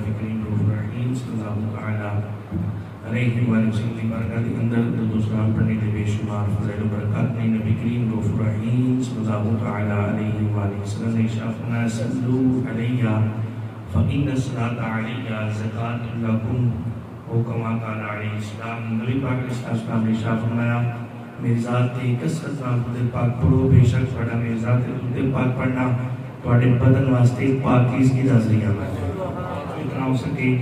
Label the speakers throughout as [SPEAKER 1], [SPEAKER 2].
[SPEAKER 1] نبی کریم رؤوف رحیم صلی اللہ تعالیٰ علیہ وآلہ وسلم کی برکات اندر درود و سلام پڑھنے کے بے شمار فضائل و برکات میں نبی کریم رؤوف رحیم صلی اللہ تعالیٰ علیہ وآلہ وسلم نے ارشاد فرمایا صلو علیہ فإن الصلاة علیہ زکاۃ لکم او کما قال علیہ السلام. نبی پاک علیہ السلام نے ارشاد فرمایا میری ذات کی کثرت نال دل پاک پڑھو، بے شک پڑھنا میری ذات دل پاک پڑھنا تواڈے بدن واسطے پاکیزگی دا ذریعہ ہے. اتنا ہو سکے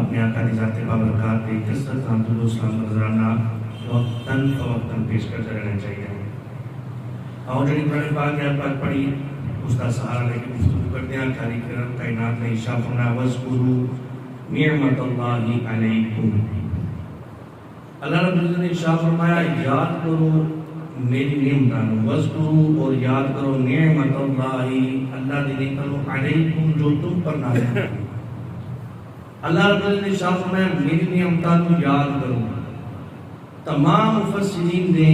[SPEAKER 1] اپنے آقا دی ذات بابرکات کی کثرت نال درود و سلام نذرانہ وقتاً فوقتاً پیش کرتے رہنا چاہیے. اور جڑی قرآن پاک ہے پاک پڑھی اس کا سہارا لے کے گفتگو کرتے ہیں. خالق کرم کائنات نے ارشاد فرمایا وَاذْكُرُوا نعمت اللہ علیکم. اللہ رب العزت نے ارشاد فرمایا یاد کرو میری نعمتوں، وَاذْكُرُوا اور یاد کرو نعمت اللہ دی نعمتوں علیکم جو تم پر نازل ہے. اللہ رب العزت نے ارشاد فرمایا میری نعمتوں یاد کرو. تمام مفسرین نے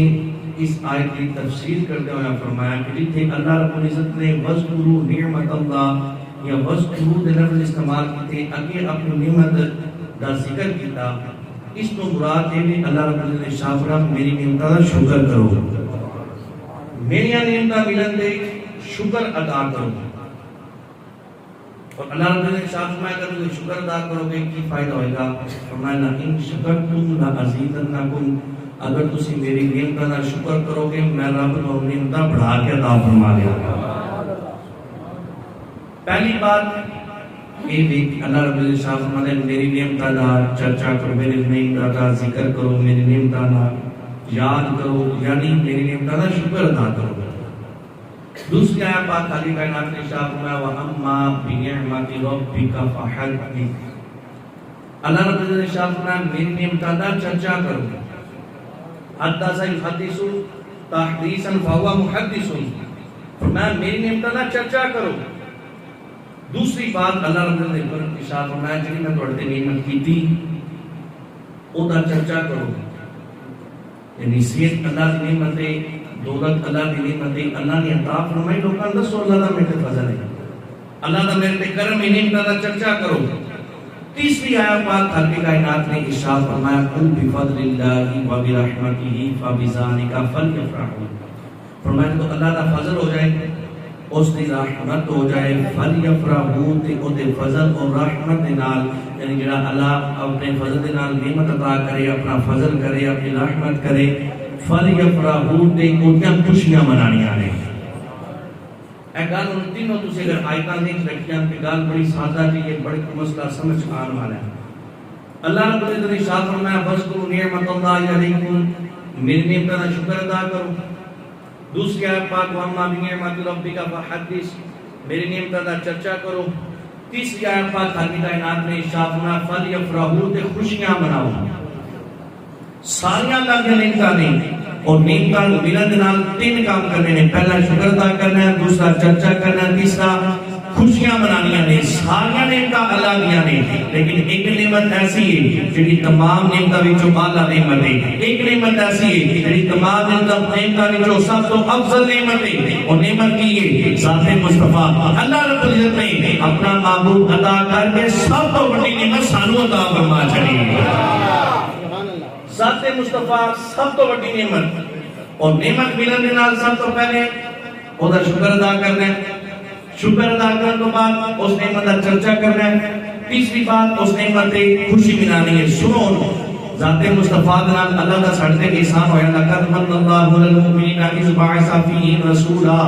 [SPEAKER 1] اس آیت کی تفسیر کرتے ہوئے فرمایا کہ جتنے اللہ رب العزت نے وَاذْكُرُوا نعمت اللہ یا وَاذْكُرُوا دے لفظ استعمال کیتے اگر اپنی نعمت دا ذکر کیتا، اس تو مراد ہے کہ اللہ رب العزت نے ارشاد فرمایا میری نعمتوں کا شکر کرو، میری نعمتیں ملن دے شکر ادا کرو. اور اللہ رب العزت نے ارشاد فرمایا کہ تم شکر ادا کرو گے کی فائدہ ہوئے گا. فرمایا لئن شکرتم لازیدنکم، اگر تسی میری نعمتوں کا شکر کرو گے میں رب نعمتیں بڑھا کے عطا فرما دیا گا. پہلی بات یہ بھی اللہ رب العزت شاہ فرماتے ہیں میری نعمتوں کا چرچا کرو، میری نعمتوں کا ذکر کرو، میری نعمتوں کا یاد کرو، یعنی میری نعمتوں کا شکر ادا کرو. دوسری آیت پاک خالق کائنات نے ارشاد فرمایا وَأَمَّا بِنِعْمَتِ رَبِّكَ فَحَدِّثْ. اللہ رب العزت نے ارشاد فرمایا میری نعمتوں کا چرچا کرو. حدث یحدث تحدیثا فهو محدث. فرمایا میری نعمتوں کا چرچا کرو. دوسری بات اللہ رب العزت نے ارشاد فرمایا جی میں تواڈے تے نعمت کیتی او دا چرچا کرو. یعنی صحت اللہ دی نعمت ہے، دولت اللہ دی نعمت ہے، اللہ نے عطا فرمائی لوکاں دسو اللہ دا میرے تے فضل ہے، اللہ دا میرے تے کرم ہے، نعمتاں دا چرچا کرو. تیسری آیت پاک خالق کائنات نے ارشاد فرمایا قل بفضل اللہ وبرحمتہ فبذلک فلیفرحوا. فرمایا تو اللہ دا فضل ہو جائے، اس دی رحمت ہو جائے، فلیفرحوا تے او دے فضل اور رحمت دے نال، یعنی جڑا اللہ اپنے فضل دے نال نعمت عطا کرے، اپنا فضل کرے، اپنی رحمت کرے، فلیفرحوا تے او دیاں خوشیاں منانیاں نے. اے گل ان تینوں تسی اگر آیتاں دیکھ رکھیاں تے گل بڑی سادہ جی ہے، بڑی مسئلہ سمجھ آن والا ہے. اللہ رب العزت نے ارشاد فرمایا فاذکروا نعمت اللہ علیکم، میری نعمتوں کا شکر ادا کرو. دوسری آیت پاک وَأَمَّا بِنِعْمَتِ رَبِّكَ فَحَدِّثْ، میری نعمتوں کا چرچا کرو. تیسری آیت پاک خالق کائنات نے ارشاد فرمایا فَلْيَفْرَحُوا تے خوشیاں مناؤ. ساریاں اللہ کی نعمتاں نے اور نعمتاں ملن دے نال تین کام کرنے نے. پہلا شکر ادا کرنا ہے، دوسرا چرچا کرنا ہے، تیسرا خوشیاں منانیاں نے. ساریاں نعمتاں اللہ دیاں نے، لیکن ایک نعمت ایسی ہے جڑی تمام نعمتاں وچوں اعلیٰ نعمت ہے. ایک نعمت ایسی ہے جڑی تمام نعمتاں وچوں سب تو افضل نعمت ہے. اور نعمت کی ہے ذات مصطفیٰ. اللہ رب العزت نے اپنا محبوب عطا کر کے سب تو بڑی نعمت سانو عطا فرما چھڑی. ذات مصطفیٰ سب تو بڑی نعمت، اور نعمت ملن دے نال سب تو پہلے او دا شکر ادا کرنا ہے. شکر ادا کرنے تو بعد اس نعمت کا چرچا کرنا ہے. تیسری بات اس نعمت کی خوشی منانی ہے. سنو ذات مصطفیٰ دے نال اللہ دا ساڈے تے احسان ہویا. لقد من اللہ علی المؤمنین اذ بعث فیہم رسولا.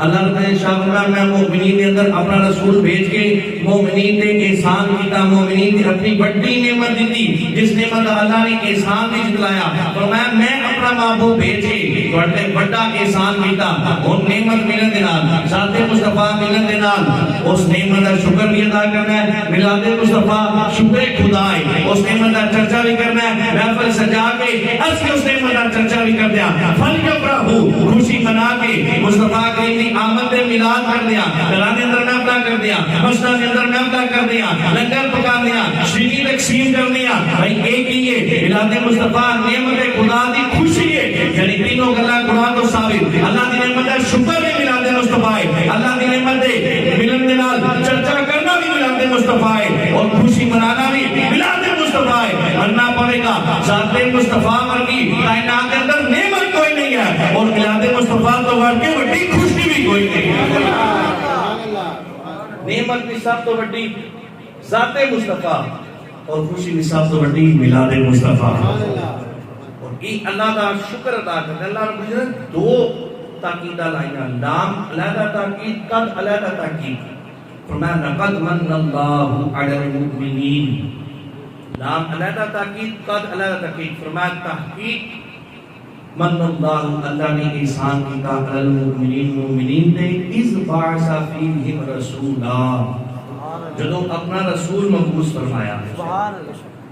[SPEAKER 1] اللہ نے ارشاد فرمایا میں مومنین کے اندر اپنا رسول بھیج کے مومنین تے احسان کیتا، مومنین تے اپنی بڑی نعمت دی جس نعمت اللہ نے احسان بھی جتلایا. فرمایا میں اپنا محبوب بھیج کے تواڈے بڑا احسان کیتا. اور نعمت ملن دے نال ذات مصطفیٰ ملن دے نال اس نعمت کا شکر بھی ادا کرنا ہے. میلاد مصطفیٰ شکر خدا ہے. اس نعمت کا چرچا بھی کرنا ہے. محفل سجا کے اسی اس نعمت کا چرچا بھی کر دیا. فلیفرحوا خوشی منا کے مصطفیٰ کریم دی آمد پہ میلاد کر دیا، گھرانے اندر محفل کر دیا، مسجد کے اندر محفل کر دیا، لنگر پکا دیا، شیرنی تقسیم کر دیا. بھائی ایک ہی ہے میلاد مصطفیٰ نعمت خدا دی خوشی ہے. یعنی تینوں گلاں قرآن تو ثابت. اللہ دی نعمت کا شکر بھی میلاد مصطفیٰ ہے. اللہ دی نعمت دے ملن دے نال چرچا کرنا بھی میلاد مصطفیٰ مصطفیٰ ہے اور خوشی منانا بھی میلاد مصطفیٰ ہے، مننا پڑے گا ذات مصطفیٰ ورگی کائنات کے اندر نعمت کوئی نہیں ہے اور میلاد مصطفیٰ تو ورگ کے بڑی خوشی بھی کوئی نہیں ہے۔ نعمت بھی سب تو بڑی ذات مصطفیٰ اور خوشی بھی سب تو بڑی میلاد مصطفیٰ۔ اور یہ اللہ کا شکر ادا کرتے ہیں۔ اللہ رب العزت دو تاکیدہ لائنہ، نام علیحدہ تاکید، قد علیحدہ تاکید۔ فرمایا لقد من اللہ علی المؤمنین، نام علیحدہ تاکید، قد علیحدہ تاکید۔ فرمایا تحقیق من اللہ، اللہ نے احسان کیا علی المؤمنین، مومنین نے اذ بعث فیہم رسولا، جدو اپنا رسول مبعوث فرمایا۔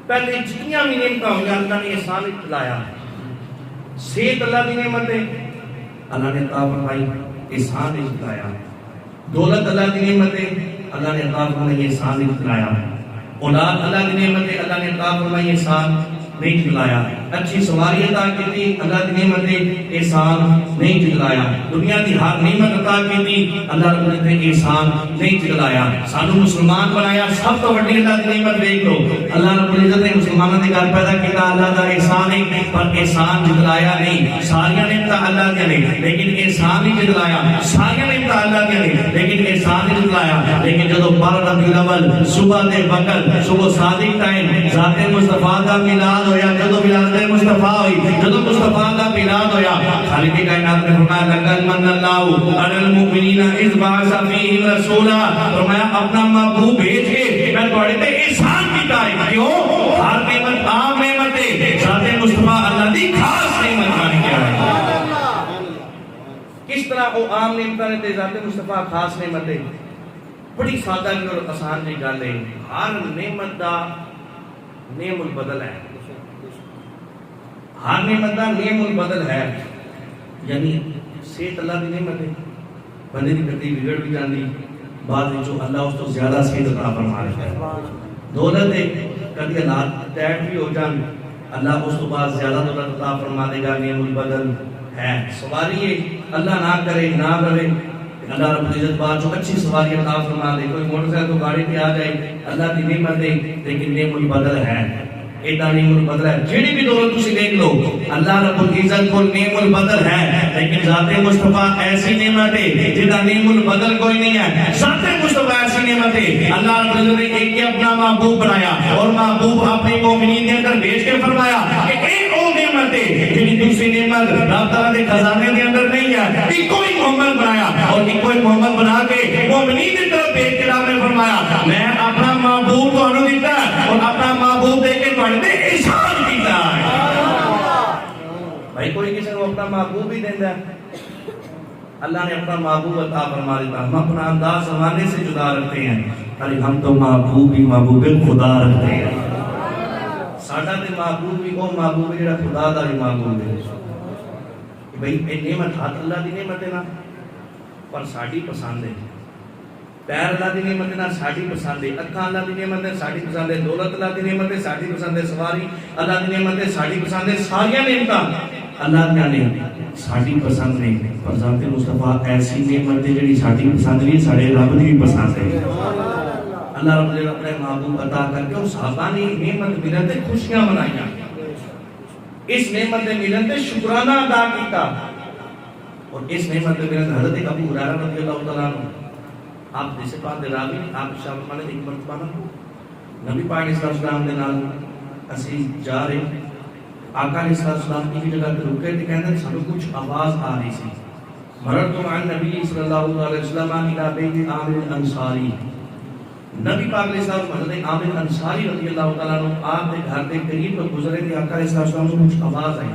[SPEAKER 1] پہلے جتنیاں بھی نعمتیں ہوئی اللہ نے احسان اطلایا، صحت اللہ کی نعمت ہے اللہ نے عطا فرمائی، احسان اطلایا، دولت اللہ کی نعمت ہے اللہ نے عطا فرمائی، احسان اطلایا، اولاد اللہ کی نعمت ہے اللہ نے عطا فرمائی، احسان نہیں جھٹلایا، اچھی سواری عطا کی تھی اللہ کی نعمت ہے احسان نہیں جھٹلایا، دنیا کی ہر نعمت عطا کی تھی اللہ رب العزت نے احسان نہیں جھٹلایا، سانو مسلمان بنایا، سب تو بڑی اللہ کی نعمت دیکھ لو، اللہ رب العزت نے مسلمانوں کے گھر پیدا کیا، اللہ کا احسان ہے پر احسان جھٹلایا نہیں، ساری نعمتیں اللہ کے نہیں لیکن احسان نہیں جھٹلایا، ساری نعمتیں اللہ کے نہیں لیکن احسان نہیں جھٹلایا۔ لیکن جدو 12 ربیع الاول صبح دے وقت صبح صادق ٹائم ذات مصطفیٰ کا میلاد ہویا، جدو میلاد مصطفیٰ ہوئی، جدو مصطفیٰ کا میلاد ہویا، خالق کائنات نے فرمایا لقد من اللہ علی المؤمنین اذ بعث فیہم رسولا، فرمایا اپنا محبوب بھیج کے میں تمہارے تے احسان کیتا ہے۔ کیوں؟ ہر نعمت عام نعمت ہے، ذات مصطفیٰ اللہ دی خاص نعمت بن گیا ہے۔ کس طرح وہ عام نعمتیں تے ذات مصطفیٰ خاص نعمت ہے؟ بڑی سادہ اور آسان جی گل ہے، ہر نعمت دا نعم البدل ہے، ہر نعمت دا نعم البدل ہے، یعنی صحت اللہ کی نعمت ہے، بندے کی کتی بگڑ بھی جاندی بعد جو اللہ اس تو زیادہ صحت عطا فرما رہا ہے، دولت ہے کبھی حالات ٹیٹ بھی ہو جان اللہ اس تو بعد زیادہ دولت عطا فرما دے گا، نعم البدل ہے، سواری ہے اللہ نہ کرے نہ کرے اللہ رب العزت بات جو اچھی سواری عطا فرما دے، کوئی موٹر سائیکل تو گاڑی پہ آ جائے اللہ کی نعمت ہے لیکن نعم البدل ہے، ایڈا نعم البدل ہے، جڑی بھی دولت تسی دیکھ لو اللہ رب العزت کو نعم البدل ہے لیکن ذات مصطفیٰ ایسی نعمت ہے جدا نعم البدل کوئی نہیں ہے، ذات مصطفیٰ ایسی نعمت ہے اللہ رب العزت نے ایک ہی اپنا محبوب بنایا اور محبوب اپنے مومنین کے اندر بھیج کے فرمایا کہ ایک اور نعمت ہے جنہی دوسری نعمت رب تعالیٰ کے خزانے کے اندر نہیں ہے، ایک کوئی محمد بنایا اور ایک کوئی محمد بنا کے مومنین کی طرف بھیج کے رب نے فرمایا میں اپنا محبوب کو انہوں دیتا ہے اور اپنا محبوب دے کے پڑھتے احسان کیتا ہے۔ بھائی کوئی کسی کو اپنا محبوب ہی دیتا ہے، اللہ نے اپنا محبوب عطا فرما دیتا، ہم اپنا انداز زمانے سے جدا رکھتے ہیں ارے ہم تو محبوب ہی محبوب خدا رکھتے ہیں، ساڈا تے محبوب بھی وہ محبوب ہے جڑا خدا دا بھی محبوب ہے۔ بھائی اے نعمت ہاتھ اللہ دی نعمت ہے نا پر ساڈی پسند ہے، پیر اللہ دی نعمت ہے نا ساڈی پسند ہے، اکھاں اللہ دی نعمت ہے ساڈی پسند ہے، دولت اللہ دی نعمت ہے ساڈی پسند ہے، سواری اللہ دی نعمت ہے ساڈی پسند ہے، ساری نعمتاں اللہ دیاں نے ساڈی پسند نے پر ذات مصطفیٰ ایسی نعمت ہے جڑی ساڈی پسند نہیں ساڈے رب دی بھی پسند ہے۔ اللہ رب نے اپنے محبوب عطا کر کے صحابہ نے نعمت ملن تے خوشیاں منائیاں، اس نعمت کے ملن تے شکرانہ ادا کیتا اور اس نعمت کے ملن حضرت ابو ہریرہ رضی اللہ تعالیٰ عنہ آپ جیسے پاک دے راوی آپ شاہ فرمانے ایک مرتبہ نبی پاک علیہ السلام دے نال اسی جا رہے آقا علیہ السلام کی جگہ تے رکے تے کہندے سانو کچھ آواز آ رہی سی، مررت مع النبی صلی اللہ علیہ وسلم الی بیت عامر الانصاری، نبی پاک علیہ السلام حضرت عامر انصاری رضی اللہ تعالیٰ عنہ آپ کے گھر کے قریب تو گزرے تھے، آقا علیہ السلام کو کچھ آواز آئی،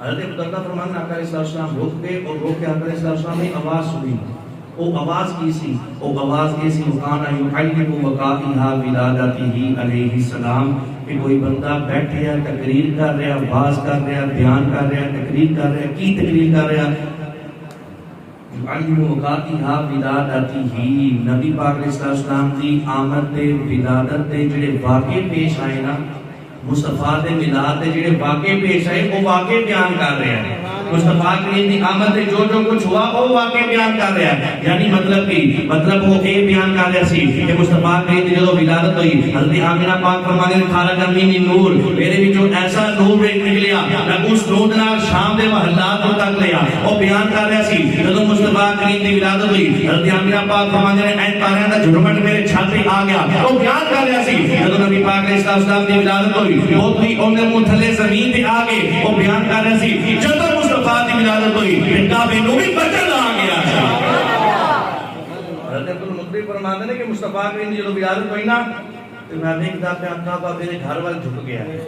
[SPEAKER 1] حضرت ابو دردہ فرمانے آقا علیہ السلام رک گئے اور روک کے آقا علیہ السلام نے آواز سنی، وہ آواز کی سی، وہ آواز کی سی وقانا یحلق وقائها ولادته علیہ السلام کہ کوئی بندہ بیٹھے ہے تقریر کر رہا آواز کر رہا بیان کر رہا تقریر کر رہا کی تقریر کر رہا یحلق وقائها ولادته نبی پاک علیہ السلام دی آمد دے ولادت دے جڑے واقع پیش آئے نا مصطفیٰ دے میلاد دے جڑے واقع پیش آئے وہ واقع بیان کر رہے ہیں مصطفیٰ کریم دی آمد تے جو جو کچھ ہوا وہ واقعہ بیان کر رہا ہے. یعنی مطلب کی مطلب وہ اے بیان کر رہا سی کہ مصطفیٰ کریم دی جو ولادت ہوئی حضرت آمنہ پاک فرمانے نے خالق امین نور میرے وچوں ایسا نور نکلیا میں اس نور نال شام دے محلات تک لیا. وہ بیان کر رہا سی جدوں مصطفیٰ کریم دی ولادت ہوئی حضرت آمنہ پاک فرمانے نے اے تاریاں دا جھرمٹ میرے چھت پہ آ گیا. وہ بیان کر رہا سی جدوں نبی پاک علیہ السلام دی ولادت ہوئی بہت بھی اونے منہ تھلے زمین تے آ گئے. وہ بیان کر رہا سی جدوں مصطفیٰ دی ولادت ہوئی کعبے نو بھی بچن آ گیا. حضرت عبدالمطلب فرماتے ہیں کہ مصطفیٰ کریم دی جدوں ولادت ہوئی نا تو میں دیکھتا پہ کعبہ میرے گھر وال جھک گیا ہے.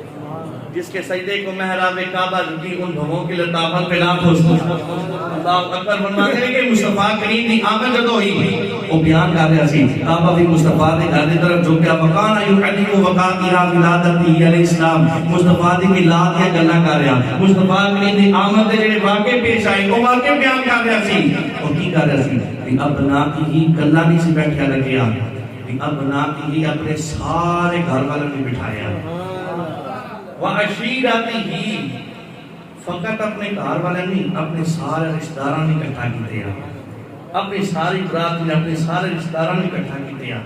[SPEAKER 1] جس کے سجدے کو محراب کعبہ جھکی ان دھوؤں کی لطافت پہ لاکھ خوشبو. اللہ اکبر فرماتے ہیں کہ مصطفیٰ کریم دی آمد جدوں ہوئی وہ بیان کر رہا سی کعبہ بھی مصطفیٰ دے گھر دی طرف جھکیا. وکانا یعلم وقاتها ولادته علیہ السلام مصطفیٰ دی میلاد دی گلاں کر رہا. مصطفیٰ کریم دی آمد دے جڑے واقعے پیش آئے وہ واقعے بیان کر رہا سی. اور کی کر رہا سی کہ ابنا کی گلاں نہیں سی بیٹھیا لگیا ابنا کی اپنے سارے گھر والوں نے بٹھایا. وعشیرتہ فقط اپنے گھر والے نہیں اپنے سارے رشتہ داراں نے اکٹھا کیتے ہیں. اپنی ساری برات نے اپنے سارے رشتہ داراں نے اکٹھا کیتے ہیں.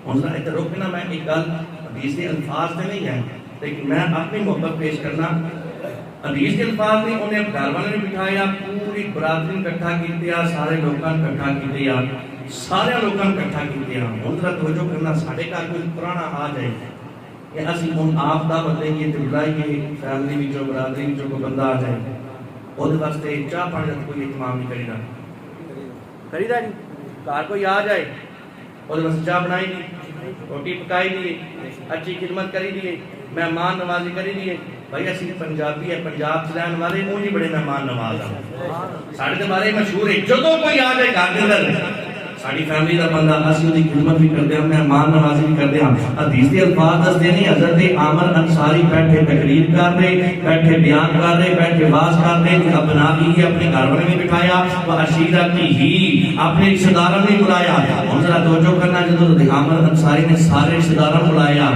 [SPEAKER 1] ہن ذرا ادھر رکنا میں ایک گل حدیث کے الفاظ تے نہیں ہے لیکن میں اپنی محبت پیش کرنا. حدیث کے الفاظ نے انہیں گھر والے نے بٹھایا پوری برات نے اکٹھا کیتے سارے لوکاں نے اکٹھا کیتے سارے لوگوں نے اکٹھا کیتے ہیں. ہن ذرا توجہ کرنا ساڈے گھر کوئی پرانا آ جائے کہ اسی ہن آپ دعوت دئیے تے بلائیے فیملی وچوں برادری وچوں کوئی بندہ آ جائے اودے واسطے چاہ پانی دا کوئی اہتمام نہیں کریدا جی. گھر کوئی آ جائے اودے واسطے چاہ بنائی نہیں روٹی پکائی دیے اچھی خدمت کری دیے مہمان نوازی کری دیے. بھائی اسی پنجابی ہے پنجاب چ رہن والے اونج بڑے مہمان نواز ہیں. ساڈے دے بارے مشہور ہے جدوں کوئی آ جائے گھر دے اندر ساڈی فیملی دا بندہ اسی دی خدمت بھی کردے ہیں مہمان نوازی بھی کردے ہیں. حدیث دے الفاظ دسدے ہیں حضرت عامر انصاری بیٹھے تقریر کر رہے بیٹھے بیان کر رہے بیٹھے واز کر رہے اپنا ہی اپنے گھر والے نے بٹھایا وعشیرتہ اپنے رشتہ داراں نے بلایا. ہن ذرا توجہ کرنا جدوں حضرت عامر انصاری نے سارے رشتہ داراں بلایا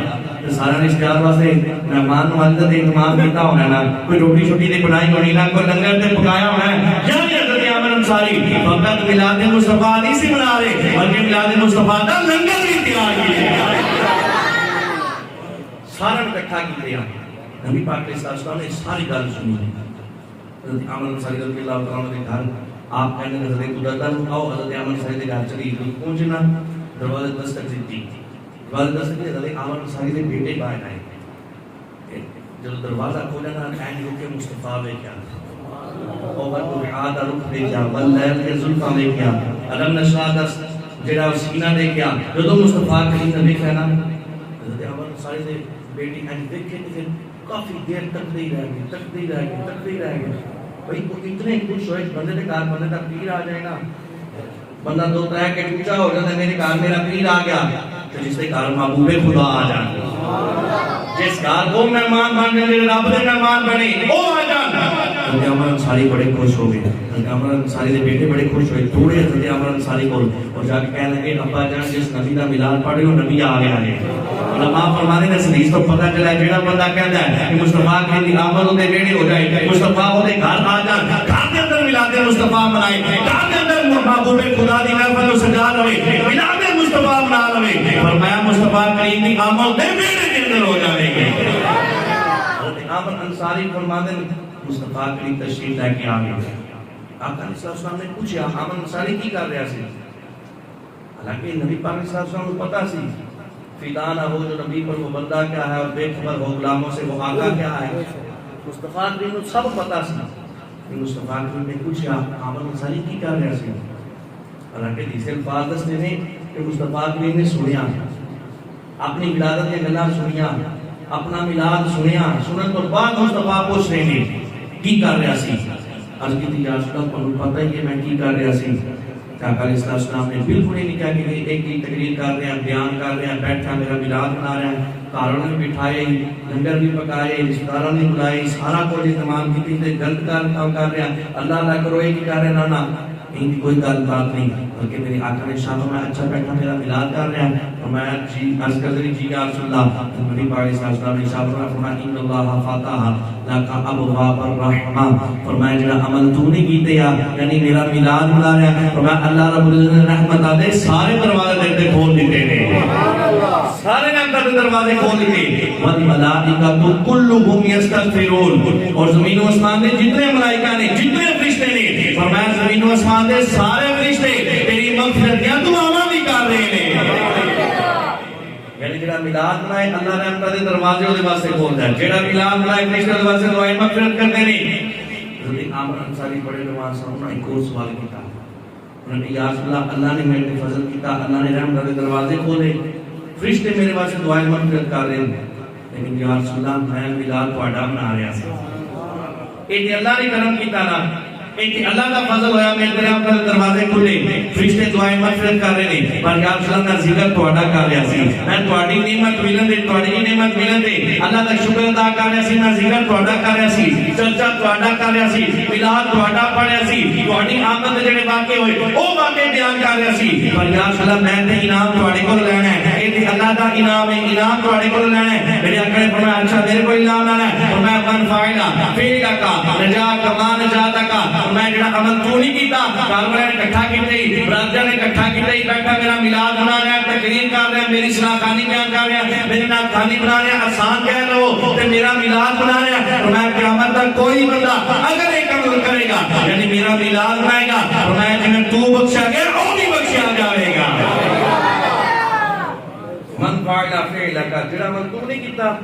[SPEAKER 1] سارا رشتہ دار واسطے مہمان نوازی کا اہتمام کیتا ہونا نا کوئی روٹی شوٹی تے بنائی ہونی نا کوئی لنگر تے پکایا ہونا ہے. یعنی حضرت عامر انصاری فقط میلاد مصطفیٰ نہیں سی بنا رہے بلکہ میلاد مصطفیٰ کا لنگر بھی تیار کیا سارا اکٹھا کیتے ہیں. نبی پاک علیہ السلام نے ساری گل سنی. حضرت عامر انصاری رضی اللہ تعالیٰ عنہ کے گھر آپ کہنے حضرت قدرت آؤ حضرت عامر انصاری کے گھر چلی پہنچنا دروازے دستک دیتی حضرت عامر انصاری کے بیٹے باہر آئے. جب دروازہ کھولا نا این رکے مصطفیٰ ویکھیا اور دعا رخ دیکھا واللیل کے زلفاں دیکھیا علم نشرح دست جڑا سینہ دیکھیا جدوں مصطفیٰ کریم نے دیکھا نا حضرت عامر انصاری کے بیٹے این دیکھے تو کافی دیر تک رہ گئے. بھائی کو اتنے خوش ہوئے بندے کے گھر بندے کا پیر آ جائے نا بندہ دو ترے کے اونچا ہو جاتا ہے میرے گھر میرا پیر آ گیا تو جس کے گھر محبوب خدا آ جان جس گھر وہ مہمان بن گئے رب دے مہمان بنے وہ آ جان. حضرت عامر انصاری بڑے خوش ہو گئے. حضرت عامر انصاری دے بیٹے بڑے خوش ہوئے توڑے حضرت عامر انصاری کو اور جا کے کہنے لگے ابا جان جس نبی دا میلاد پڑھے وہ نبی آ گیا ہے. علماء فرماتے ہیں حدیث تو پتہ چلا جڑا بندہ کہندا ہے کہ مصطفیٰ کی آمد دے نیڑے ہو جائے مصطفیٰ دے گھر آ جان گھر دے اندر میلاد مصطفیٰ منائے گھر دے اندر محبوب خدا دی محفل سجا لوے میلاد مصطفیٰ منا لوے فرمایا مصطفیٰ کریم دی آمد دے نیڑے دے اندر ہو جائے گی. حضرت عامر انصاری فرماتے ہیں مصطفیٰ کریم تشریف لے کے آ گئے. آقا علیہ السلام نے پوچھا عامر انصاری کی کر رہا سی حالانکہ نبی پاک علیہ السلام کو پتا سی فدا نہ ہو جو نبی پر وہ بندہ کیا ہے اور بے خبر ہو غلاموں سے وہ آقا کیا ہے. مصطفیٰ کریم کو سب پتا سی. مصطفیٰ کریم نے پوچھا عامر انصاری کی کر رہا سی حالانکہ دوسرے الفاظ دستے ہیں کہ مصطفیٰ کریم نے سنیا اپنی ولادت کے گلاں سنیا اپنا میلاد سنیا سنن تو بعد مصطفیٰ پوچھ رہے ہیں کی کر رہا سی. عرض کی تھی یا رسول اللہ کو پتہ ہی ہے میں کی کر رہا سی. آقا علیہ السلام نے بالکل ہی نہیں کہا کہ ایک کی تقریر کر رہے ہیں بیان کر رہے ہیں بیٹھا میرا میلاد بنا رہے ہیں کاروں نے بٹھائے لنگر بھی پکائے رشتہ داروں نے بلائے سارا کچھ اہتمام کی تھی غلط کام کر رہے ہیں اللہ اللہ کرو یہ کر رہے ہیں نا ان کی کوئی گل بات نہیں بلکہ میرے آقا نے شام میں اچھا بیٹھا میرا میلاد کر رہے ہیں فرمایا جی عرض کر دیں جی یا رسول اللہ، نبی پاک صلی اللہ علیہ وسلم نے ارشاد فرمایا ان اللہ فتح لک ابواب الرحمہ، فرمایا جڑا عمل تو نے کیتے یعنی میرا میلاد منا رہا ہے، فرمایا اللہ رب العزت نے رحمت دے سارے دروازے دے کھول دیتے ہیں، سارے رحمت دے دروازے کھول دیتے، والملائکہ کلھم یستغفرون، اور زمین و آسمان دے جتنے ملائکہ نے جتنے فرشتے نے، فرمایا زمین و آسمان دے سارے فرشتے تیری مغفرت کیا دعاواں بھی کر رہے ہیں، یعنی جڑا میلاد منائے اللہ رحمت دے دروازے دے واسطے کھول دے، جڑا میلاد منائے فرشتے دے واسطے دعائیں مغفرت کرتے ہیں۔ حضرت عامر انصاری بڑے نواز صاحب نے ایک اور سوال کیا، انہوں نے یا رسول اللہ نے میرے پہ فضل کیتا، اللہ نے رحمت دے دروازے کھولے، فرشتے میرے واسطے دعائیں مغفرت کر رہے ہیں، لیکن یا رسول اللہ میں میلاد تہاڈا منا رہا سی، اے اللہ نے کرم کیتا نا، ایک اللہ کا فضل ہویا میرے اپنے دروازے کھلے، فرشتے دعائیں مغفرت کر رہے ہیں، پر یا رسول اللہ کا ذکر تہاڈا کر رہا سی، میں تہاڈی نعمت ملن دے، تہاڈی نعمت ملن دے اللہ کا شکر ادا کر رہا سی، میں ذکر تہاڈا کر رہا سی، چرچا تہاڈا کر رہا سی، میلاد تہاڈا پڑھ رہا سی، تہاڈی آمد دے جڑے واقعے ہوئے او واقعے بیان کر رہا سی، پر یا رسول اللہ میں تے انعام تہاڈے کول لینا ہے، اے تے اللہ دا انعام ہے، انعام تہاڈے کول لینا ہے، میرے آقا نے فرمایا اچھا میرے کو انعام لینا ہے، فرمایا من فاعل فعل کا نجا کما نجات کا، میں جڑا عمل تو نہیں کیتا، کارواں نے اکٹھا کیتے، برادر نے اکٹھا کیتے، بیٹھا میرا میلاد منا رہا ہے، تقریر کر رہا ہے، میری صلاح خانی بیان کر رہا ہے، میرے نام خانی بنا رہا ہے، آسان کہہ لو تے میرا میلاد منا رہا ہے، فرمایا قیامت تک کوئی بندہ اگر ایک عمل کرے گا یعنی میرا میلاد منائے گا، فرمایا جنہیں تو بخشا گیا وہ بھی بخشا جائے گا، من فعل فعل کا جڑا عمل تو نہیں کیتا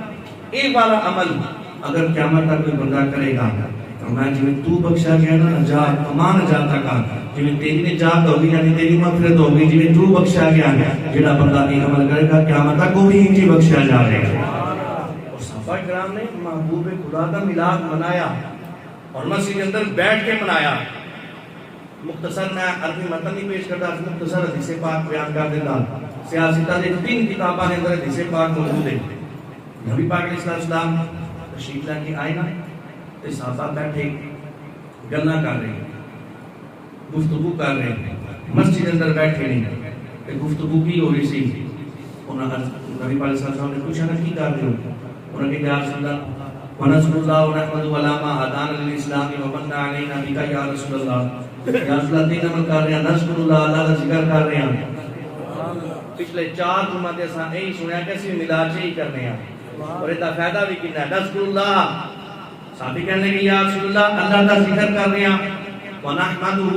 [SPEAKER 1] ایک والا عمل اگر قیامت تک کوئی بندہ کرے گا، فرمایا جنہیں تو بخشا گیا نا نجات امان جاتا کا، جنہیں تیری نجات ہوگی یعنی تیری مغفرت ہوگی، جنہیں تو بخشا گیا جڑا بندہ ایک عمل کرے گا قیامت تک وہ بھی انجی بخشا جائے گا۔ اور صحابہ کرام نے محبوب خدا کا میلاد منایا اور مسجد کے اندر بیٹھ کے منایا، مختصر میں عربی متن نہیں پیش کرتا، مختصر حدیث پاک بیان کر دیتا، سیاستہ دے 3 کتاباں کے اندر حدیث پاک موجود ہے، نبی پاک علیہ السلام تشریف لے کے آئے نا، صحابہ بیٹھے گلا کر رہے ہیں، گفتگو کر رہے ہیں، مسجد اندر بیٹھے نہیں، کہ گفتگو کی ہو رہی سی، انہوں نے نبی پاک صلی اللہ علیہ وسلم نے پوچھا نا کی کر رہے ہو، انہوں نے کہا یا رسول اللہ ونصر اللہ ونحمد ولاما حدان للاسلام ومن علینا بکا یا رسول اللہ، یا رسول اللہ 3 عمل کر رہے ہیں، نصر اللہ اللہ کا ذکر کر رہے ہیں، پچھلے 4 جمعے سے یہی سنیا کہ اسی میلاد سے ہی کرنے ہیں، اور اس کا فائدہ بھی کتنا ہے، نصر اللہ صحابی کہنے لگے یا رسول اللہ اللہ کا ذکر کر رہے ہیں، ونحمدہ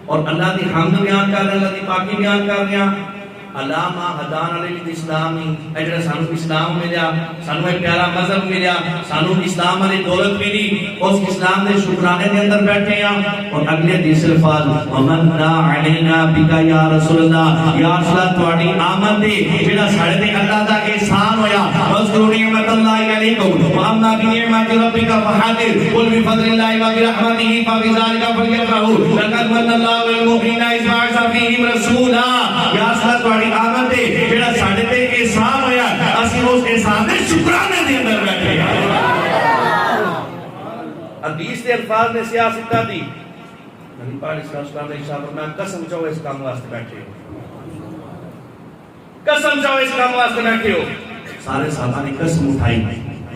[SPEAKER 1] اور اللہ کی حمد بیان کر رہے ہیں، اللہ کی پاکی بیان کر رہے ہیں، علامہ حدان علیہ الاسلامی، اجڑا سانو اسلام ملیا، سانو ایک پیارا مذہب ملیا، سانو اسلام علی دولت ملی، اس اسلام دے شکرانے دے اندر بیٹھے ہیں، اور اگلے حدیث الفاظ ومن علینا بکا یا رسول اللہ، یا رسول اللہ تواڈی آمد دے جڑا ساڈے تے اللہ دا احسان ہویا، واذکروا نعمت اللہ علیکم واما بنعمت ربک فحدث قل بفضل اللہ وبرحمتہ فبذلک فلیفرحوا لقد من اللہ بالمؤمنین اذ بعث فیہم رسولا، یا رسول اللہ آمد دے جڑا ساڈے تے احسان ہویا، اسی اس احسان دے شکرانے دے اندر بیٹھے ہیں۔ حدیث دے الفاظ نے سیاستہ دی، نبی پاک علیہ السلام نے ارشاد فرمایا قسم چاہو اس کام واسطے بیٹھے ہو، قسم چاہو اس کام واسطے بیٹھے ہو، سارے صحابہ نے قسم اٹھائی،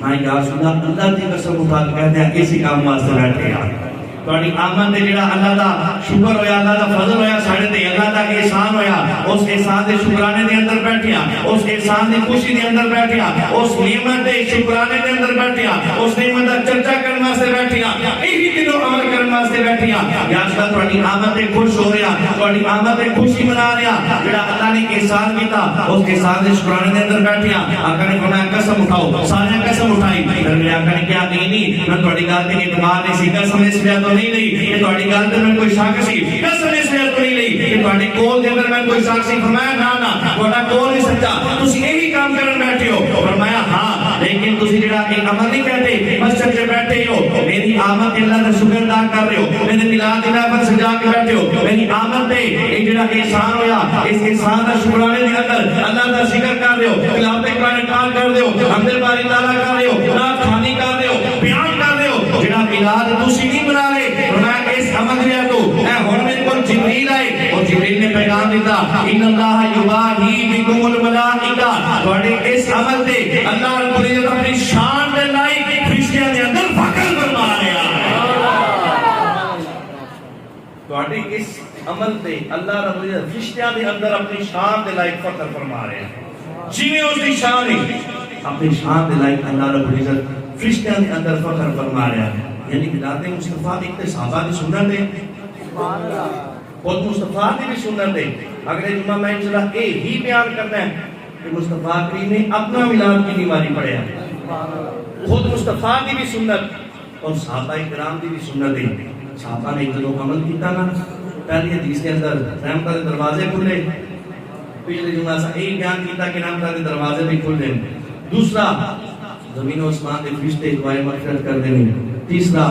[SPEAKER 1] میں یا رسول اللہ اللہ دی قسم اٹھا کے کہتے ہیں اسی کام واسطے بیٹھے ہیں، تواڈی آمد تے جڑا اللہ دا شکر ہویا، اللہ دا فضل ہویا ساڈے تے، اللہ دا احسان ہویا، اس احسان دے شکرانے دے اندر بیٹھیا، اس احسان دی خوشی دے اندر بیٹھیا، اس نعمت دے شکرانے دے اندر بیٹھیا، اس نعمت دا چرچا کرن واسطے بیٹھیا، یہی دنوں عمل کرن واسطے بیٹھیا، یا اللہ تواڈی آمد تے خوش ہو رہا، تواڈی آمد تے خوشی منا رہا، جڑا اللہ نے احسان کیتا اس احسان دے شکرانے دے اندر بیٹھیا، آقا نے فرمایا قسم اٹھاؤ، سارے قسم اٹھائی، پھر میرے آقا نے کہا نہیں میں تواڈی گل تے اعتماد نہیں سی، قسم اس لیے تو نہیں لئی کہ تہاڈی گل تے میں کوئی شک سی، قسم اس لیے تو نہیں لئی کہ تہاڈی قول دے اندر میں کوئی شک سی، فرمایا نا نا تہاڈا قول نہیں سچا، تسی یہی کام کرن بیٹھے ہو، فرمایا ہاں لیکن تسی جڑا ایک عمل نہیں کہتے، مسجد سے بیٹھے ہو، میری آمد تے اللہ دا شکر ادا کر رہے ہو، میرے میلاد دی محفل سجا کے بیٹھے ہو، میری آمد تے ایک جڑا احسان ہویا، اس احسان دا شکرانے دے اندر اللہ دا ذکر کر رہے ہو، تلاوت قرآن پاک کر رہے ہو، حمد باری تعالیٰ کر رہے ہو، نعت خوانی کر رہے ہو، بیان کر رہے ہو، جڑا میلاد تسی نہیں منا رہے، فرمایا اس عمل دیا تو اے ہن میرے کو جبریل آئے اور جبریل نے پیغام دیتا ان اللہ یباہی بکم الملائکہ تھوڑے اس عمل دے اللہ رب العزت اپنی شان دے لائی فرشتیاں دے اندر فخر فرما رہا ہے تھوڑے اس عمل دے اللہ رب العزت فرشتیاں دے اندر اپنی شان دے لائی فخر فرما رہا ہے جیویں اس کی شان ہے اپنی شان دے لائی اللہ رب العزت فرشتیاں دے اندر فخر فرما رہا ہے یعنی ملاد مصطفیٰ ایک تے صحابہ کی سنت ہے خود مصطفیٰ کی بھی سنت ہے اگلے جمعہ میں انشاءاللہ ہی بیان کرنا ہے کہ مصطفیٰ کریم نے اپنا ملاد کی بیماری پڑھیا خود مصطفیٰ کی بھی سنت اور صحابہ کرام کی بھی سنت ہے صحابہ نے ایک لوگ عمل کیتا نا پہلی حدیث کے اندر رحمت کے دروازے کھلے پچھلے جمعہ سے ایک بیان کیتا کہ رحمت کے دروازے بھی کھل دیں دوسرا زمین و آسمان کے فرشتے دعائیں مغفرت کر دینے تیسرا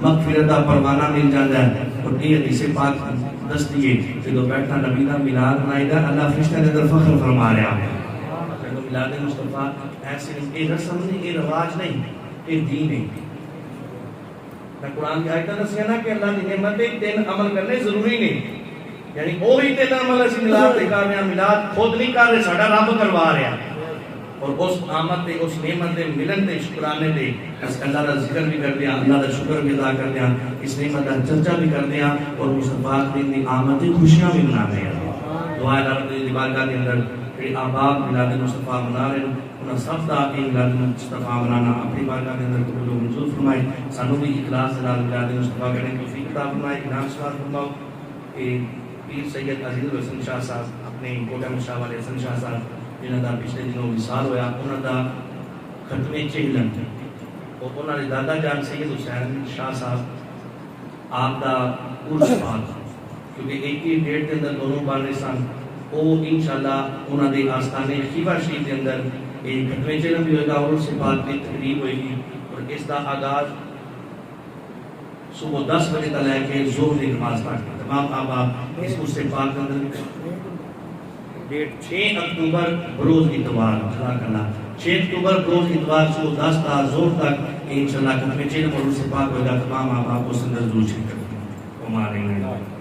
[SPEAKER 1] مغفرت کا پروانہ مل جاتا ہے اور یہ حدیث پاک دستی ہے کہ جو بیٹھا نبی کا میلاد منائے گا اللہ فرشتہ کے اندر فخر فرما رہا ہے تو میلاد مصطفیٰ ایسے یہ رسم نہیں یہ رواج نہیں یہ دین ہے میں قرآن کی آیت دسیا نا کہ اللہ کی نعمت تین عمل کرنے ضروری نہیں یعنی وہی تین عمل اسی میلاد دے کر رہے ہیں میلاد خود نہیں کر رہے ساڈا رب کروا رہا ہے اور اس آمد دے اس نعمت دے ملن دے شکرانے دے اس اللہ کا ذکر بھی کر دیا اللہ کا شکر بھی ادا کر دیا اس نعمت کا چرچا بھی کر دیا اور مصطفیٰ کریم دی آمد دی خوشیاں بھی منا رہے ہیں دعا رب دی بارگاہ کے اندر کہ احباب میلاد مصطفیٰ منا رہے ہیں انہاں سب دا کہ میلاد مصطفیٰ منانا اپنی بارگاہ کے اندر قبول و منظور فرمائے سانو بھی اخلاص سے میلاد مصطفیٰ کرنے کی توفیق عطا فرمائے انعام سوال فرماؤ کہ پیر سید عزیز الحسن شاہ صاحب اپنے کوٹہ مشاہ والے حسن شاہ صاحب جنہاں دا پچھلے دنوں وصال ہویا انہاں دا ختم چہلم اور انہاں دے دادا جان سید حسین شاہ صاحب آپ دا عرس پاک کیونکہ ایک ہی ڈیٹ کے اندر دونوں بارے سن وہ انشاءاللہ انہاں دے آستانے خیبر شریف کے اندر ایک ختم چہلم بھی ہوئے گا اور اس سے بعد بھی تقریب ہوئے گی اور اس دا آغاز صبح 10 بجے تک لے کے ظہر کی نماز پڑھ کے تمام احباب اس عرس پاک کے اندر ڈیٹ 6 اکتوبر بروز اتوار جزاک اللہ 6 اکتوبر بروز اتوار صبح 10 تا ظہر تک انشاءاللہ ختم چہلم اور عرس پاک ہوگا تمام احباب کو اندر ضرور شرکت کریں